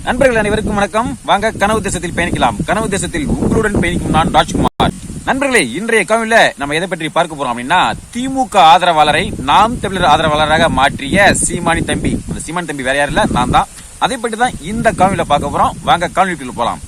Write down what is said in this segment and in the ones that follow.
நண்பர்கள் அனைவருக்கும் வணக்கம். வாங்க கனவு தேசத்தில் பயணிக்கலாம். கனவு தேசத்தில் உங்களுடன் பயணிக்கும் நான் ராஜ்குமார். நண்பர்களே, இன்றைய காணொளியில நம்ம எதை பற்றி பார்க்க போறோம் அப்படின்னா, திமுக ஆதரவாளரை நாம் தமிழர் ஆதரவாளராக மாற்றிய சீமானி தம்பி. அந்த சீமானி தம்பி வேற யாரும் இல்ல, நான் தான். அதை பற்றி தான் இந்த காணொளியில பார்க்க போறோம். வாங்க காணொளிக்குள்ள போலாம்.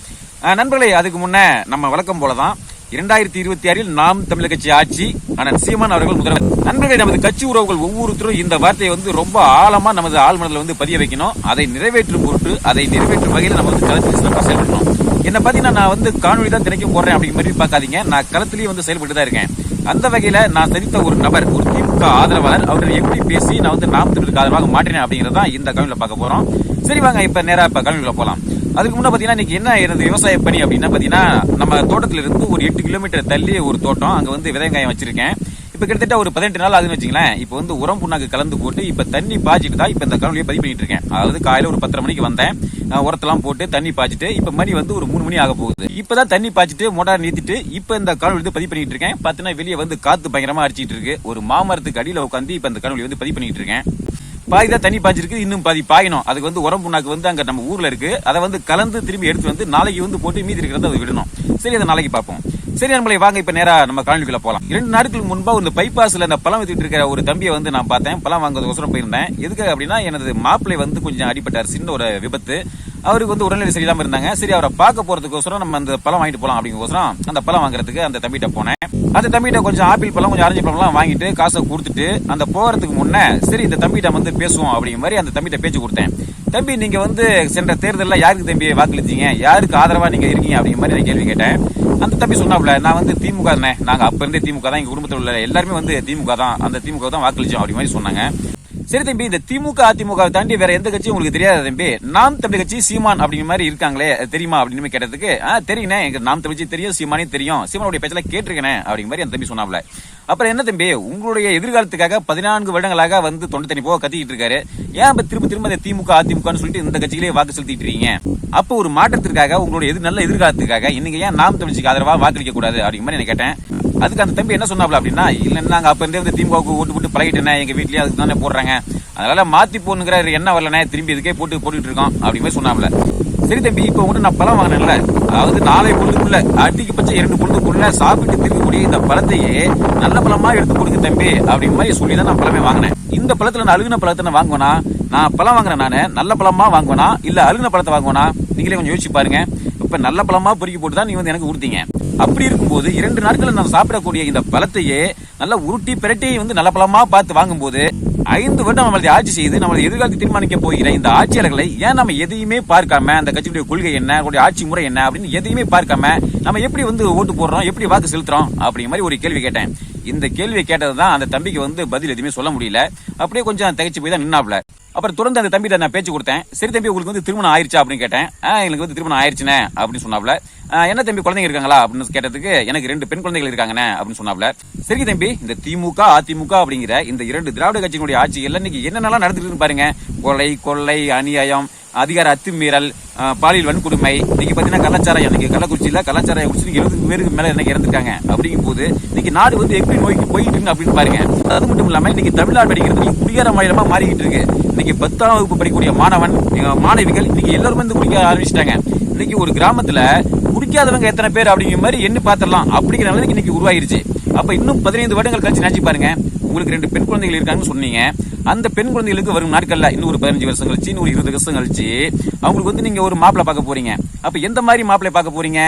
நண்பர்களே, அதுக்கு முன்ன நம்ம வழக்கம் போலதான் 2026 நாம் தமிழர் கட்சி ஆட்சி, ஆனால் சீமான் அவர்கள் முதல்வர். நண்பர்களே, நமது கட்சி உறவுகள் ஒவ்வொருத்தரும் இந்த வார்த்தையை ரொம்ப ஆழமா நமது ஆழ்மனதில் பதிய வைக்கணும். அதை நிறைவேற்றும் பொருட்டு, அதை நிறைவேற்றும் வகையில் நம்ம களத்தில் சிறப்பாக செயல்படணும். என்ன பாத்தீங்கன்னா, நான் காணொலி தான் தினைக்கும் போடுறேன் அப்படிங்கிற மாதிரி பார்க்காதீங்க. நான் களத்திலேயே செயல்பட்டு தான் இருக்கேன். அந்த வகையில நான் சந்தித்த ஒரு நபர், ஒரு திமுக ஆதரவாளர், அவர்கள் எப்படி பேசி நான் நாம் தமிழருக்கு ஆதரவாக மாற்றினேன் அப்படிங்கறத இந்த காணொலியில பார்க்க போறோம். சரி, வாங்க இப்ப நேரா காணொலிக்குள்ள போலாம். அதுக்கு முன்ன பாத்தீங்கன்னா, இன்னைக்கு என்ன எனது விவசாய பணி அப்படின்னா பாத்தீங்கன்னா, நம்ம தோட்டத்துல இருந்து ஒரு 8 கிலோமீட்டர் தள்ளி ஒரு தோட்டம், அங்க விதைங்காயம் வச்சிருக்கேன். இப்ப கிட்டத்தட்ட ஒரு 18 நாள் ஆகுதுன்னு வச்சுங்களேன். இப்ப உரம் புண்ணாக்கு கலந்து போட்டு இப்ப தண்ணி பாய்ச்சிட்டு தான் இப்ப இந்த காணொலியை பதிவு பண்ணிட்டு இருக்கேன். அதாவது காலையில ஒரு 10:30 மணிக்கு வந்தேன், உரத்தெல்லாம் போட்டு தண்ணி பாய்ச்சிட்டு இப்ப மணி ஒரு 3 மணி ஆக போகுது. இப்பதான் தண்ணி பாய்ச்சிட்டு மோட்டார் நிறுத்திட்டு இப்ப இந்த காணொலி பதிவு பண்ணிட்டு இருக்கேன். பாத்தீங்கன்னா வெளியே காத்து பயங்கரமா அடிச்சிட்டு இருக்கு. ஒரு மாமரத்துக்கு அடியில உட்காந்து இப்ப இந்த காணொலி பதிவு பண்ணிட்டு இருக்கேன். பாதி தான் தண்ணி பாய்ச்சிருக்கு, இன்னும் பாதி பாயணும். அதுக்கு உரம் புண்ணாக்கு அங்க நம்ம ஊர்ல இருக்கு. அதை கலந்து திரும்பி எடுத்து நாளைக்கு போட்டு மீதி இருக்கிறத அதை விடணும். சரி, அதை நாளைக்கு பார்ப்போம். சரி நம்மளை வாங்க இப்ப நேரா நம்ம காணொலிக்குள்ள போலாம். 2 நாட்களுக்கு முன்பா இந்த பைபாஸ்ல அந்த பழம் வித்துட்டு இருக்கிற ஒரு தம்பியை நான் பார்த்தேன். பழம் வாங்குறதுக்கோசரம் போயிருந்தேன். எதுக்காக அப்படின்னா, எனது மாப்பிள்ளை கொஞ்சம் அடிபட்டார், சின்ன ஒரு விபத்து. அவருக்கு உடல்நிலை சரியில்லாம இருந்தாங்க. சரி, அவரை பார்க்க போறதுக்கோசரம் நம்ம அந்த பழம் வாங்கிட்டு போலாம் அப்படிங்கோசரம் அந்த பழம் வாங்குறதுக்கு அந்த தம்பிட்ட போனேன். அந்த தம்பிட்ட கொஞ்சம் ஆப்பிள் பழம், கொஞ்சம் ஆரஞ்சு பழம் எல்லாம் வாங்கிட்டு காசை கொடுத்துட்டு அந்த போறதுக்கு முன்ன சரி இந்த தம்பிட்ட பேசுவோம் அப்படிங்கிற மாதிரி அந்த தம்பிட்ட பேச்சு கொடுத்தேன். தம்பி, நீங்க சென்ற தேர்தலில் யாருக்கு தம்பி வாக்களிச்சீங்க, யாருக்கு ஆதரவா நீங்க இருக்கீங்க அப்படிங்கிற மாதிரி நான் கேள்வி கேட்டேன். அந்த தம்பி சொன்னாப்ல, நான் திமுக தானே, நாங்க அப்ப இருந்தே திமுக தான், எங்க குடும்பத்தில் உள்ள எல்லாருமே திமுக தான், அந்த திமுக தான் வாக்களிச்சோம் அப்படி மாதிரி சொன்னாங்க. சரி தம்பி, இந்த திமுக அதிமுக தாண்டி வேற எந்த கட்சியும் உங்களுக்கு தெரியாத தம்பி, நாம் தமிழ் கட்சி சீமான் அப்படிங்கிற மாதிரி இருக்காங்களே தெரியுமா அப்படின்னு கேட்டதுக்கு, தெரியுனே, எங்க நாம் தமிழ் கட்சி தெரியும், சீமானே தெரியும், சீமானுடைய பேச்செல்லாம் கேட்டிருக்கேன் அப்படிங்கிற மாதிரி அந்த தம்பி சொன்னாப்ல. அப்புறம் என்ன தம்பி, உங்களுடைய எதிர்காலத்துக்காக 14 வருடங்களாக தொண்டை தண்ணி போக கத்திக்கிட்டு இருக்காரு, ஏன் திரும்ப திரும்ப திமுக அதிமுக சொல்லிட்டு இந்த கட்சிகளே வாக்கு செலுத்திட்டு இருக்கீங்க? அப்போ ஒரு மாற்றத்திற்காக, உங்களுடைய நல்ல எதிர்காலத்துக்காக இன்னைக்கு ஏன் நாம் தமிழ்ச்சிக்கு ஆதரவா வாக்களிக்க கூடாது அப்படிங்கிற மாதிரி கேட்டேன். அதுக்கு அந்த தம்பி என்ன சொன்னாப்ல அப்படின்னா, இல்ல நாங்க அப்ப இருந்தே திமுகவுக்கு ஓட்டு போட்டு பழகிட்டேன், எங்க வீட்லயே அதுக்கு தானே போடுறாங்க, அதனால மாத்தி போனுங்கிற என்ன வரலனே, திரும்பி இதுக்கே போட்டுட்டு இருக்கோம் அப்படிங்கிற சொன்னாப்ல. சரி தம்பி, இப்ப நான் பழம் வாங்கினேன்ல, அதாவது 4 பொழுதுக்குள்ள அதிகபட்சம் 2 பொழுதுக்குள்ள சாப்பிட்டு திரும்பக்கூடிய இந்த பழத்தையே நல்ல பழமா எடுத்து கொடுங்க தம்பி அப்படிங்கிற மாதிரி சொல்லி தான் நான் பழமே வாங்கினேன். இந்த பழத்துல நான் அழுகின பழத்தை நான் வாங்குவேனா, நான் பழம் வாங்குறேன் நானு நல்ல பழமா வாங்குவேனா இல்ல அழுகின பழத்தை வாங்குவேனா, நீங்களே கொஞ்சம் யோசிச்சு பாருங்க. இப்ப நல்ல பழமா பொறுக்கி போட்டு தான் நீங்க எனக்கு கொடுத்தீங்க. அப்படி இருக்கும்போது 2 நாட்கள் நான் சாப்பிடக்கூடிய இந்த பழத்தையே நல்லா உருட்டி பிரட்டி நல்ல பழமா பார்த்து வாங்கும் போது 5 வருடம் நம்மளை ஆட்சி செய்து நம்மளை எதிர்காலத்தை தீர்மானிக்க போகிற இந்த ஆட்சியாளர்களை ஏன் நம்ம எதையுமே பார்க்காம, அந்த கட்சியுடைய கொள்கை என்ன, ஆட்சி முறை என்ன அப்படின்னு எதையுமே பார்க்காம நம்ம எப்படி ஓட்டு போடுறோம், எப்படி வாக்கு செலுத்துறோம் அப்படிங்கிற மாதிரி ஒரு கேள்வி கேட்டேன். இந்த கேள்வியை கேட்டதுதான் அந்த தம்பிக்கு பதில் எதுவுமே சொல்ல முடியல. அப்படியே கொஞ்சம் தகைச்சு போய் தான் நின்னாப்ல. அப்புறம் தொடர்ந்து அந்த தம்பிட்ட நான் பேச்சு கொடுத்தேன். சரி தம்பி, உங்களுக்கு திருமணம் ஆயிருச்சா அப்படின்னு கேட்டேன். எனக்கு திருமணம் ஆயிருச்சுனே அப்படின்னு சொன்னாப்ல. என்ன தம்பி, குழந்தைங்க இருக்காங்களா அப்படின்னு கேட்டதுக்கு, எனக்கு 2 பெண் குழந்தைகள் இருக்காங்கன்னு அப்படின்னு சொன்னாப்ல. சரி தம்பி, இந்த திமுக அதிமுக அப்படிங்கிற இந்த 2 திராவிட கட்சிகளுடைய ஆட்சிகள் இன்னைக்கு என்னென்னலாம் நடந்துட்டு பாருங்க. கொள்ளை, அநியாயம், அதிகார அத்துமீறல், பாலியல் வன்கொடுமை, இன்னைக்கு பாத்தீங்கன்னா கள்ளச்சாராயம், இன்னைக்கு கள்ளக்குறிச்சியில கள்ளச்சாராயம் குடிச்சு 70 பேருக்கு மேல இன்னைக்கு இறந்துருக்காங்க. அப்படிங்கும் போது இன்னைக்கு நாடு எப்படி நோய்க்கு போயிட்டு இருக்கு அப்படின்னு பாருங்க. அது மட்டும் இல்லாம இன்னைக்கு தமிழ்நாடு படிக்கிறது குடிகார மாநிலமா மாறிக்கிட்டு இருக்கு. இன்னைக்கு 10ஆம் வகுப்பு படிக்கக்கூடிய மாணவிகள் இன்னைக்கு எல்லாருமே குடிக்க ஆரம்பிச்சிட்டாங்க. இன்னைக்கு ஒரு கிராமத்துல குடிக்காதவங்க எத்தனை பேர் அப்படிங்கிற மாதிரி எண்ணி பாத்திரலாம் அப்படிங்கிற நிலைக்கு இன்னைக்கு உருவாயிருச்சு. அப்ப இன்னும் 15 வருடங்கள் கழிச்சு நினைச்சு பாருங்க, உங்களுக்கு 2 பெண் குழந்தைகள் இருக்காங்கன்னு சொன்னீங்க. அந்த பெண் குழந்தைகளுக்கு வரும் நாட்கள்ல இன்னும் ஒரு 15 வருஷம் கழிச்சு, இன்னும் ஒரு 20 வருஷம் கழிச்சு அவங்களுக்கு நீங்க ஒரு மாப்பிள்ளை பார்க்க போறீங்க. அப்ப எந்த மாதிரி மாப்பிள்ளை பார்க்க போறீங்க?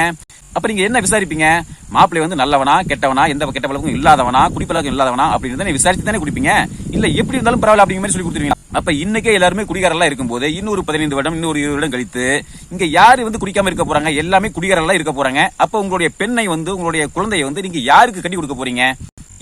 அப்ப நீங்க என்ன விசாரிப்பீங்க? மாப்பிள்ளை நல்லவனா கெட்டவனா, எந்த கெட்ட பழக்கம் இல்லாதவனா, குடிப்பழக்கம் இல்லாதவனா அப்படின்னு விசாரிச்சு தானே குடிப்பீங்க. இல்ல எப்படி இருந்தாலும் பரவாயில்ல அப்படிங்கிற மாதிரி சொல்லி கொடுத்துருவீங்க. அப்ப இன்னைக்கே எல்லாருமே குடிகாரெல்லாம் இருக்கும்போது இன்னொரு 15 வருடம், இன்னொரு 20 வருடம் கழித்து இங்க யாரு குடிக்காம இருக்க போறாங்க? எல்லாமே குடிகாரெல்லாம் இருக்க போறாங்க. அப்ப உங்களுடைய பெண்ணை உங்களுடைய குழந்தையை நீங்க யாருக்கு கட்டி கொடுக்க போறீங்க?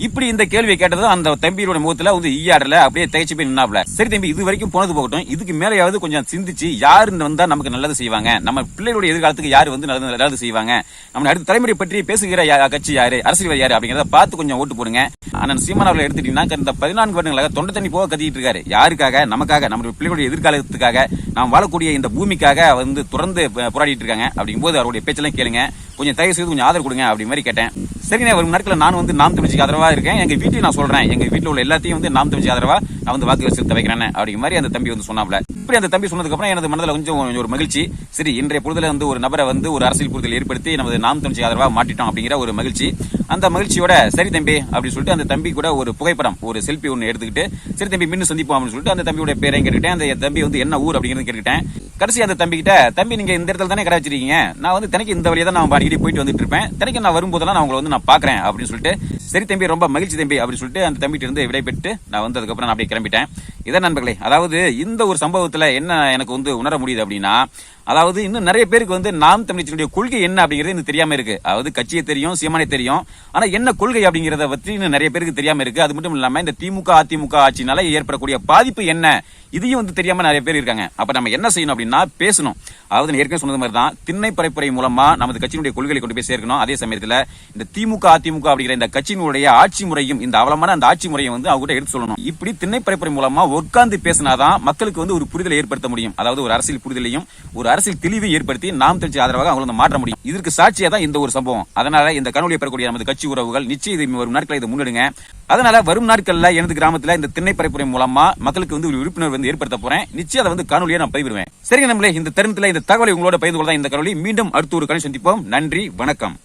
இப்படி இந்த கேள்வியை கேட்டது அந்த தம்பியோட முகத்துல ஈயாடல அப்படியே தகைச்சு போய் நின்னாப்ல. சரி தம்பி, இது வரைக்கும் போனது போகட்டும், இதுக்கு மேலேயாவது கொஞ்சம் சிந்திச்சு யாரு வந்தா நமக்கு நல்லது செய்வாங்க, நம்ம பிள்ளைகளுடைய எதிர்காலத்துக்கு யாரு நல்லது செய்வாங்க, நம்ம அடுத்த தலைமுறை பற்றி பேசுகிற கட்சி யாரு, அரசியல் யாரு அப்படிங்கறத பார்த்து கொஞ்சம் ஓட்டு போடுங்க. ஆனா சீமான் அவர்களை எடுத்துட்டீங்கன்னா இந்த 14 வருடங்களாக தொண்டை தண்ணி போக கத்திட்டு இருக்காரு. யாருக்காக? நமக்காக, நம்மளுடைய பிள்ளைகளுடைய எதிர்காலத்துக்காக, நாம் வாழக்கூடிய இந்த பூமிக்காக தொடர்ந்து போராடிட்டு இருக்காங்க. அப்படிங்கும் போது அவருடைய பேச்செல்லாம் கேளுங்க, கொஞ்சம் தயவு செய்து கொஞ்சம் ஆதரவு கொடுங்க அப்படி மாதிரி கேட்டேன். சரிண்ணே, வரும் நாட்கள் நான் நாம் தமிழ்ச்சிக்கு ஆதரவா இருக்கேன். எங்க வீட்லயும் நான் சொல்றேன், எங்க வீட்டுல உள்ள எல்லாத்தையும் நாம் தமிழ்ச்சி ஆதரவா நான் வாக்கு செலுத்த வைக்கிறேன் அப்படிங்கிற மாதிரி அந்த தம்பி சொன்னாப்ல. இப்படி அந்த தம்பி சொன்னதுக்கு அப்புறம் எனது மனதில் கொஞ்சம் ஒரு மகிழ்ச்சி. சரி, இன்றைய பொழுதுல ஒரு நபரை ஒரு அரசியல் புரிதல் ஏற்படுத்தி நமது நாம் தமிழ் ஆதரவா மாட்டிட்டோம் அப்படிங்கிற ஒரு மகிழ்ச்சி. அந்த மகிழ்ச்சியோட சரி தம்பி அப்படின்னு சொல்லிட்டு அந்த தம்பி கூட ஒரு புகைப்படம், ஒரு செல்ஃபி ஒன்னு எடுத்துக்கிட்டு சரி தம்பி மீண்டும் சந்திப்போம் அப்படின்னு சொல்லிட்டு அந்த தம்பியோட பேரையும் கேட்டுக்கிட்டேன். அந்த தம்பி என்ன ஊர் அப்படிங்கிறது கேட்டுக்கிட்டேன். கடைசி அந்த தம்பி கிட்ட, தம்பி நீங்க இந்த இடத்துல தானே கடை வச்சிருக்கீங்க, நான் தினைக்கு இந்த வழியா தான் நான் அடிக்கடி போயிட்டு வந்துட்டு இருப்பேன், தினைக்கு நான் வரும்போதெல்லாம் நான் உங்களை நான் பாக்குறேன் அப்படின்னு சொல்லிட்டு சரி தம்பி ரொம்ப மகிழ்ச்சி தம்பி அப்படின்னு சொல்லிட்டு அந்த தம்பிட்டு இருந்து விடைபெற்று நான் அதுக்கப்புறம் நான் அப்படியே கிளம்பிட்டேன். இதான் நண்பர்களே, அதாவது இந்த ஒரு சம்பவத்துல என்ன எனக்கு உணர முடியுது அப்படின்னா, அதாவது இன்னும் நிறைய பேருக்கு நாம் தமிழர்களுடைய கொள்கை என்ன அப்படிங்கிறது இன்னும் தெரியாம இருக்கு. அதாவது கட்சியை தெரியும், சீமானே தெரியும், ஆனா என்ன கொள்கை அப்படிங்கறத பற்றி இன்னும் நிறைய பேருக்கு தெரியாம இருக்கு. அது மட்டும் இல்லாம இந்த திமுக அதிமுக ஆட்சினால ஏற்படக்கூடிய பாதிப்பு என்ன இதையும் தெரியாம நிறைய பேர் இருக்காங்க. அப்ப நம்ம என்ன செய்யணும் அப்படின்னா பேசணும். அதாவது ஏற்கனவே சொன்னது மாதிரி தான் திண்ணை பரப்புரை மூலமா நமது கட்சியினுடைய கொள்கைகளை கொண்டு போய் சேர்க்கணும். அதே சமயத்துல இந்த திமுக அதிமுக அப்படிங்கிற இந்த கட்சியினுடைய ஆட்சி முறையும், இந்த அவலமான அந்த ஆட்சி முறையை அவங்க எடுத்து சொல்லணும். இப்படி திண்ணை பரப்புரை மூலமா உட்கார்ந்து பேசினாதான் மக்களுக்கு ஒரு புரிதலை ஏற்படுத்த முடியும். அதாவது ஒரு அரசியல் புரிதலையும் ஒரு அரசியல் தெளிவை ஏற்படுத்தி நாம் தமிழ் ஆதரவாக அவங்களை மாற்ற முடியும். இதற்கு சாட்சியா தான் இந்த ஒரு சம்பவம். அதனால இந்த கனவுகளை பெறக்கூடிய நமது கட்சி உறவுகள் நிச்சயம் வரும் நாட்களை இதை முன்னெடுங்க. அதனால வரும் நாட்கள்ல எனது கிராமத்துல இந்த திண்ணை பரப்புரை மூலமா மக்களுக்கு ஒரு விழிப்புணர்வு ஏற்படுத்த போறேன். நிச்சயம் அதை காணொலியா நான் பதிவிடுவேன். சரிங்க நம்மளே, இந்த தருணத்துல இந்த தகவலை உங்களோட பகிர்ந்து கொள்ள இந்த கனொலி. மீண்டும் அடுத்த ஒரு கனி சந்திப்போம். நன்றி, வணக்கம்.